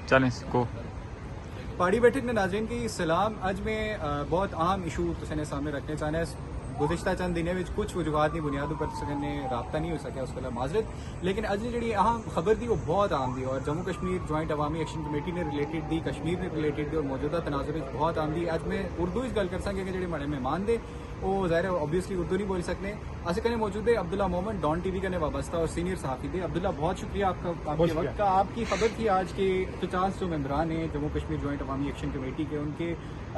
چلیں کو پہاڑی بیٹھک نے ناظرین کی سلام اج میں بہت اہم ایشو تسے سامنے رکھنے چاہنا ہے. گزشتہ چند دنوں میں کچھ وجوہات کی بنیادوں پر تسے نے رابطہ نہیں ہو سکا, اس کے معذرت. لیکن اج جی اہم خبر تھی وہ بہت اہم تھی اور جموں کشمیر جوائنٹ عوامی ایکشن کمیٹی نے ریلیٹڈ دی, کشمیر نے ریلیٹڈ دی اور موجودہ تناظر بہت اہم تھی. اج میں اردو گل کر سکیں کہ جڑے ہمارے مہمان دے وہ ظاہر ہے اوبیسلی اردو نہیں بول سکتے. ایسے کنے موجود ہے عبداللہ محمد ڈان ٹی وی کا وابستہ اور سینئر صحافی تھے. عبداللہ بہت شکریہ آپ کا, آپ کے وقت کا. آپ کی خبر تھی آج کے 50 جو ممبران ہیں جموں کشمیر جوائنٹ عوامی ایکشن کمیٹی کے, ان کے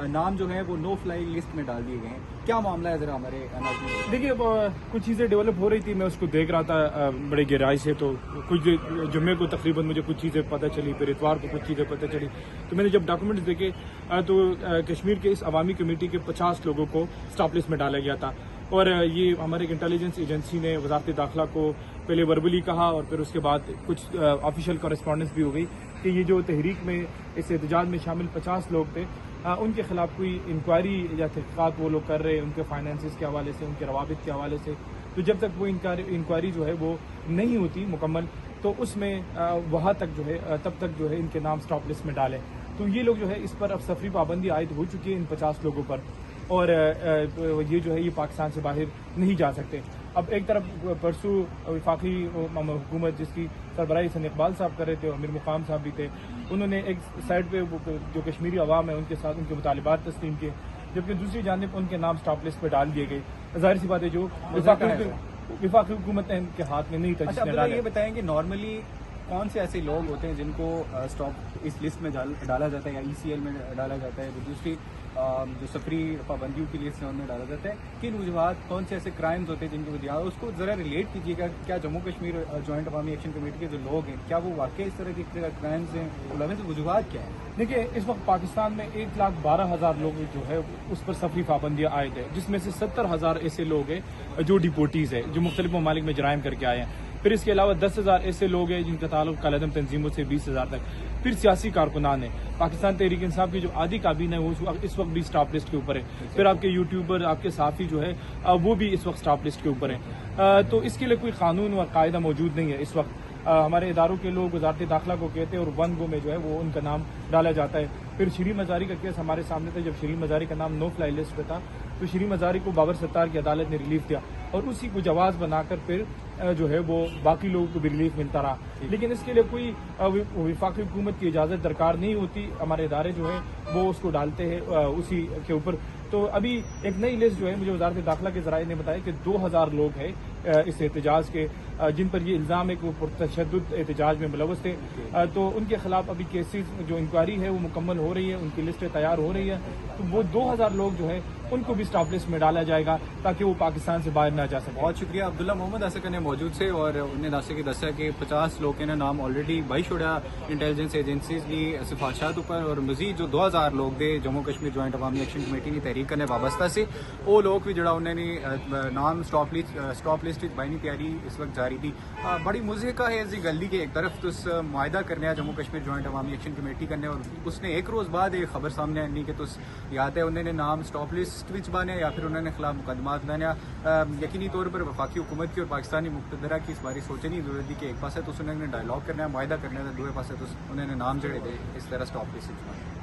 نام جو ہیں وہ نو فلائی لسٹ میں ڈال دیے گئے ہیں. کیا معاملہ ہے ذرا ہمارے ناظرین؟ دیکھیے کچھ چیزیں ڈیولپ ہو رہی تھی, میں اس کو دیکھ رہا تھا بڑے گہرائی سے. تو کچھ جمعے کو تقریباً مجھے کچھ چیزیں پتہ چلی, پھر اتوار کو کچھ چیزیں پتہ چلی. تو میں نے جب ڈاکومنٹس دیکھے تو کشمیر کے اس عوامی کمیٹی کے 50 لوگوں کو اسٹاپ لسٹ میں ڈالا گیا تھا. اور یہ ہمارے ایک انٹیلیجنس ایجنسی نے وزارت داخلہ کو پہلے وربلی کہا اور پھر اس کے بعد کچھ آفیشیل کورسپونڈنس بھی ہو گئی کہ یہ جو تحریک میں اس احتجاج میں شامل 50 لوگ تھے ان کے خلاف کوئی انکوائری یا تحقیقات وہ لوگ کر رہے ہیں ان کے فائنانسز کے حوالے سے, ان کے روابط کے حوالے سے. تو جب تک وہ انکوائری جو ہے وہ نہیں ہوتی مکمل تو اس میں وہاں تک جو ہے تب تک جو ہے ان کے نام اسٹاپ لسٹ میں ڈالیں. تو یہ لوگ جو ہے اس پر اب سفری پابندی عائد ہو چکی ہے ان 50 لوگوں پر, اور یہ جو ہے یہ پاکستان سے باہر نہیں جا سکتے. اب ایک طرف پرسوں وفاقی حکومت جس کی سربراہی حسن اقبال صاحب کر رہے تھے, امیر مقام صاحب بھی تھے, انہوں نے ایک سائڈ پہ جو کشمیری عوام ہے ان کے ساتھ ان کے مطالبات تسلیم کیے, جبکہ دوسری جانب ان کے نام اسٹاپ لسٹ پہ ڈال دیے گئے. ظاہر سی بات ہے جو وفاقی حکومت ان کے ہاتھ میں نہیں تھا. اچھا یہ بتائیں کہ نارملی کون سے ایسے لوگ ہوتے ہیں جن کو اسٹاپ اس لسٹ میں ڈالا جاتا ہے یا ECL میں ڈالا جاتا ہے, دوسری جو سفری پابندیوں کی لسٹ ہے ان میں ڈالا جاتا ہے, کن وجوہات کون سے ایسے کرائمز ہوتے ہیں جن کی وجہ اس کو ذرا ریلیٹ کیجیے گا. کیا جموں کشمیر جوائنٹ عوامی ایکشن کمیٹی کے جو لوگ ہیں کیا وہ واقعی اس طرح کے کرائمز ہیں, وجوہات کیا ہیں؟ دیکھیے اس وقت پاکستان میں 1,12,000 لوگ جو ہے اس پر سفری پابندیاں عائد ہے, جس میں سے 70,000 ایسے لوگ ہیں جو ڈیپورٹیز ہیں جو مختلف ممالک میں جرائم کر کے آئے ہیں. پھر اس کے علاوہ 10,000 ایسے لوگ ہیں جن کا تعلق کالعدم تنظیموں سے 20,000 تک. پھر سیاسی کارکنان ہیں. پاکستان تحریک انصاف کی جو آدھی کابینہ ہے وہ اس وقت بھی اسٹاپ لسٹ کے اوپر ہے. پھر آپ کے یوٹیوبر, آپ کے صحافی جو ہے وہ بھی اس وقت اسٹاپ لسٹ کے اوپر ہیں. تو اس کے لیے کوئی قانون اور قاعدہ موجود نہیں ہے اس وقت. ہمارے اداروں کے لوگ وزارت داخلہ کو کہتے ہیں اور 1 گو میں جو ہے وہ ان کا نام ڈالا جاتا ہے. پھر شیریں مزاری کا کیس ہمارے سامنے تھا, جب شیریں مزاری کا نام نو فلائی لسٹ پہ تھا تو شیریں مزاری کو بابر ستار کی عدالت نے ریلیف دیا اور اسی کو جواز بنا کر پھر جو ہے وہ باقی لوگوں کو بھی ریلیف ملتا رہا. لیکن اس کے لیے کوئی وفاقی حکومت کی اجازت درکار نہیں ہوتی. ہمارے ادارے جو ہیں وہ اس کو ڈالتے ہیں اسی کے اوپر. تو ابھی ایک نئی لسٹ جو ہے مجھے وزارت داخلہ کے ذرائع نے بتایا کہ 2,000 لوگ ہیں اس احتجاج کے جن پر یہ الزام ہے کہ وہ پرتشدد احتجاج میں ملوث تھے. تو ان کے خلاف ابھی کیسز جو انکوائری ہے وہ مکمل ہو رہی ہے, ان کی لسٹیں تیار ہو رہی ہے. تو وہ 2,000 لوگ جو ہے ان کو بھی اسٹاپ لسٹ میں ڈالا جائے گا تاکہ وہ پاکستان سے باہر نہ جا سکے. بہت شکریہ عبداللہ محمد ایسے کرنے موجود سے, اور انہیں داسے کی دسیا کہ 50 لوگ کے نام آلریڈی بائی چھوڑا انٹیلیجنس ایجنسیز کی سفارشات اوپر, اور مزید جو 2,000 لوگ دے جموں کشمیر جوائنٹ عوامی ایکشن کمیٹی کی تحریک کرنے وابستہ سے وہ لوگ بھی جڑا انہوں نے نام اسٹاپ لسٹ بائنی تیاری اس وقت جاری تھی. بڑی مضحکہ ہے اسی گلی کے ایک طرف تو معاہدہ کرنے جموں کشمیر جوائنٹ عوامی ایکشن کمیٹی کرنے, اور اس نے ایک روز بعد ایک خبر سامنے آنی کہ یاد ہے انہوں نے نام اسٹاپ لسٹ بانے یا پھر انہوں نے خلاف مقدمات لانے. یقینی طور پر وفاقی حکومت کی اور پاکستانی مقتدرہ کی اس باری سوچنے کی ضرورت تھی کہ ایک پاسے تو انہوں نے ڈائلاگ کرنا ہے, معاہدہ کرنا ہے, دوسرے پاسے تو انہوں نے نام جڑے تھے اس طرح اسٹاپ لسٹ